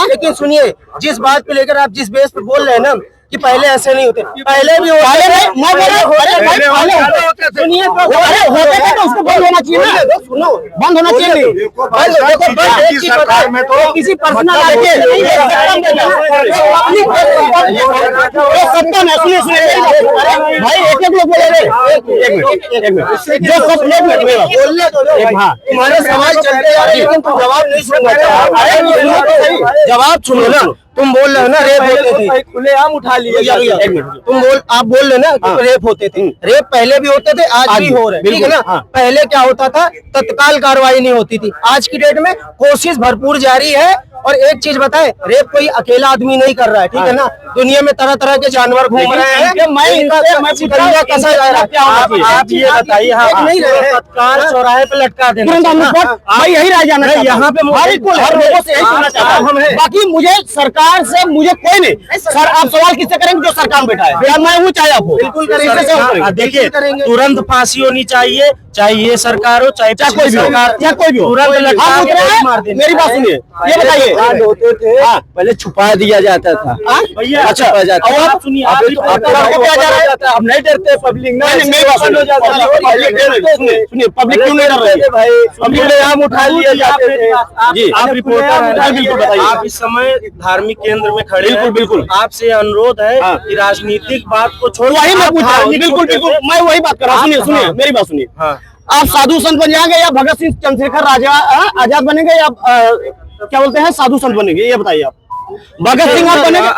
लेकिन सुनिए, जिस बात पे लेकर आप जिस बेस पे बोल रहे हैं ना कि पहले ऐसे नहीं होते, पहले भी होते सुनिए, होते थे तो उसको बंद होना चाहिए ना, सुनो बंद होना चाहिए। किसी पर्सनल सत्ता में सुनिए भाई, एक लोग बोले तुम्हारे सवाल चलते जा रहे लेकिन तुम जवाब नहीं सुनना चाहते। जवाब सुनो ना, तुम बोल रहे हो ना रेप होते थे, खुलेआम उठा लिए। आप बोल रहे ना रेप होते थे, रेप पहले भी होते थे, आज भी हो रहे हैं, ठीक है ना। पहले क्या होता था, तत्काल कार्रवाई नहीं होती थी। आज की डेट में कोशिश भरपूर जारी है। और एक चीज बताए, रेप कोई अकेला आदमी नहीं कर रहा है, ठीक है ना। दुनिया में तरह तरह के जानवर घूम रहे हैं। आप ये बताइए, तत्काल चौराहे पे लटका देना, मैं यही राय जानना चाहता हूं। यहाँ पे हर लोगों से यही सुनना चाहता हूँ। बाकी मुझे सरकार से मुझे कोई नहीं, सर आप सवाल किससे करेंगे जो सरकार में बैठा है, मैं वो चाहे आपको बिल्कुल करेंगे। देखिए, तुरंत फांसी होनी चाहिए, चाहे ये सरकार हो चाहे कोई भी सरकार, या कोई भी हो, तुरंत। मेरी बात सुनिए, ये बताइए, होते थे पहले छुपा दिया जाता था, अच्छा अब सुनिए, अब नहीं डरते पब्लिक ना। सुनिए, पब्लिक क्यों नहीं डर रही है भाई, पब्लिक उठा लिया जाते थे। जी आप रिपोर्टर, बिल्कुल बताइए। आप इस समय धार्मिक केंद्र में खड़े हैं, बिल्कुल आपसे अनुरोध है कि राजनीतिक बात को छोड़, वही मैं पूछ रहा हूँ। बिल्कुल बिल्कुल मैं वही बात कर रहा हूँ। सुनिए मेरी बात सुनिए, आप साधु संत बन जाएंगे या भगत सिंह चंद्रशेखर आजाद बनेंगे या क्या बोलते हैं साधु संत बनेंगे, ये बताइए आप। भगत सिंह आप बनेंगे?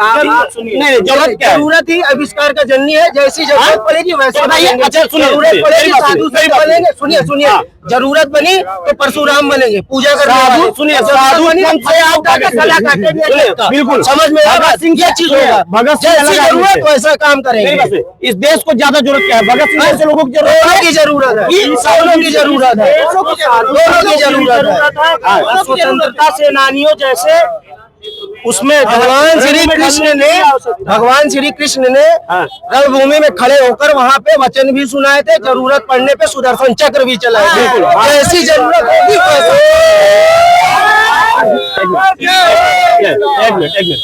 नहीं, जरूरत क्या है? जरूरत ही आविष्कार का जननी है, जैसी जरूरत पड़ेगी वैसे बताइए। अच्छा सुनिए, जरूरत पड़ेगी साधु संत बनेंगे। सुनिए सुनिए, जरूरत बनी तो परशुराम बनेंगे, पूजा करने। सुनिए, साधु बिल्कुल समझ में आएगा, ये चीज होगा। भगत सिंह जरूरत तो ऐसा काम करेंगे। इस देश को ज्यादा जरूरत क्या है, भगत सिंह जैसे लोगों की जरूरत है, इंसानों की जरूरत है, दोनों की जरूरत है। स्वतंत्रता सेनानियों जैसे उसमें भगवान श्री कृष्ण ने रणभूमि में खड़े होकर वहाँ पे वचन भी सुनाए थे, जरूरत पड़ने पे सुदर्शन चक्र भी चलाए। बिल्कुल ऐसी जरूरत होगी। एक मिनट,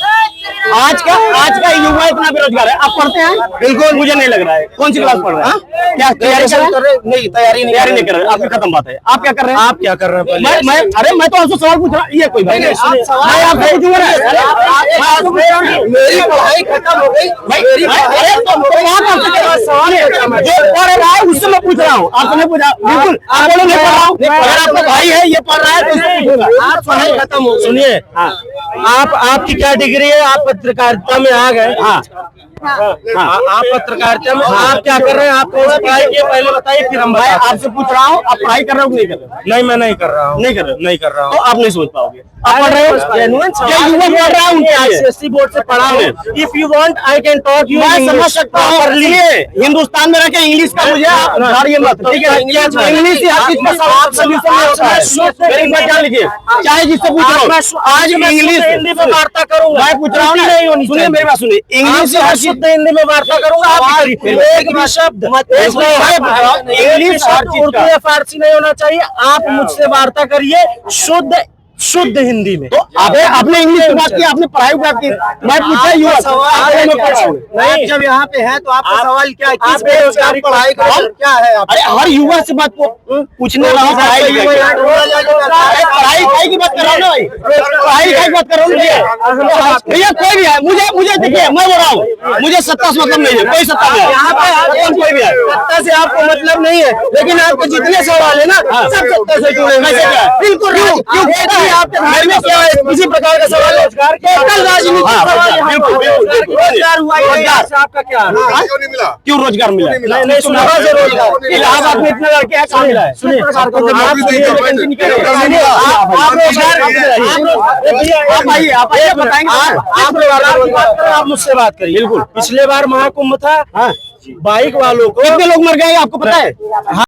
आज का युवा इतना बेरोजगार है, आप पढ़ते हैं? बिल्कुल मुझे नहीं लग रहा है। कौन सी क्लास पढ़ रहे हैं? क्या तैयारी कर रहे हैं? नहीं, तैयारी नहीं कर रहे। आपकी खत्म बात है। आप क्या कर रहे हैं? आप क्या कर रहे हैं? मैं तो आपसे सवाल पूछ रहा हूँ। ये कोई बात नहीं, मैं आपसे पूछूंगा। मेरी पढ़ाई खत्म हो गई, जो पढ़ रहा है उससे मैं पूछ रहा हूँ, आपसे नहीं पूछा। बिल्कुल आप बोलो नहीं पढ़ रहा हूँ, अगर आपका भाई है ये पढ़ रहा है तो उससे पूछूंगा। आप पढ़ाई खत्म हो, सुनिए आपकी क्या डिग्री है? आप पत्रकारिता में आ गए। आप पत्रकारिता में आप क्या कर रहे हैं? आप कौन सी पढ़ाई किए पहले बताइए, फिर हम आपसे पूछ रहा हूँ। आप पढ़ाई कर रहे हो कि नहीं कर रहे? नहीं, मैं नहीं कर रहा हूँ। नहीं कर रहा हूँ तो आप नहीं सोच पाओगे। आप पढ़ रहे हो, युवा पढ़ रहा है, उनके एसएससी बोर्ड से पढ़ा हूँ। If you want I can talk you, मैं समझ सकता हूँ। हिंदुस्तान में रहकर इंग्लिश का मुझे मत, ठीक है? इंग्लिश ही हर चीज का सॉल्यूशन होता है। मेरी बात जान लीजिए, चाहे जिससे पूछ रहा हूँ, आज इंग्लिश हिंदी में वार्ता करूंगा। मैं पूछ रहा हूँ, सुनिए मेरी बात सुनिए, इंग्लिश हर शुद्ध हिंदी में वार्ता करूंगा। आप एक भी शब्द इंग्लिश उर्दू या फारसी नहीं होना चाहिए। आप मुझसे वार्ता करिए शुद्ध हिंदी में। तो आपने इंग्लिश की बात की, आपने पढ़ाई की बात की, मैं पूछा युवा सवाल नहीं। जब यहाँ पे है तो आपका सवाल क्या है? किस बेरोजगारी पढ़ाई क्या है? अरे हर युवा से बात पूछने रहा हूँ, पढ़ाई की बात कर रहा हूँ ना भाई, पढ़ाई की बात कर रहा हूँ भैया। कोई भी है, मुझे देखिए, मैं बोल रहा हूँ, मुझे सत्ता से मतलब नहीं है, कोई सत्ता नहीं है यहाँ पे, कोई भी है। सत्ता से आपको मतलब नहीं है, लेकिन आपको जितने सवाल है ना सब सत्ता से जुड़े हुए हैं। बिल्कुल किसी प्रकार का सवाल रोजगार के राजनीति रोजगार हुआ, आपका क्या क्यों नहीं मिला? क्यों रोजगार मिला? नहीं सुना रोजगार इलाहाबाद में इतना लड़के हैं, कहाँ मिला है? सुनिए आप आइए बताएंगे। आप मुझसे बात करिए। बिल्कुल, पिछले बार महाकुंभ था, बाइक वालों को कितने लोग मर गए आपको पता है?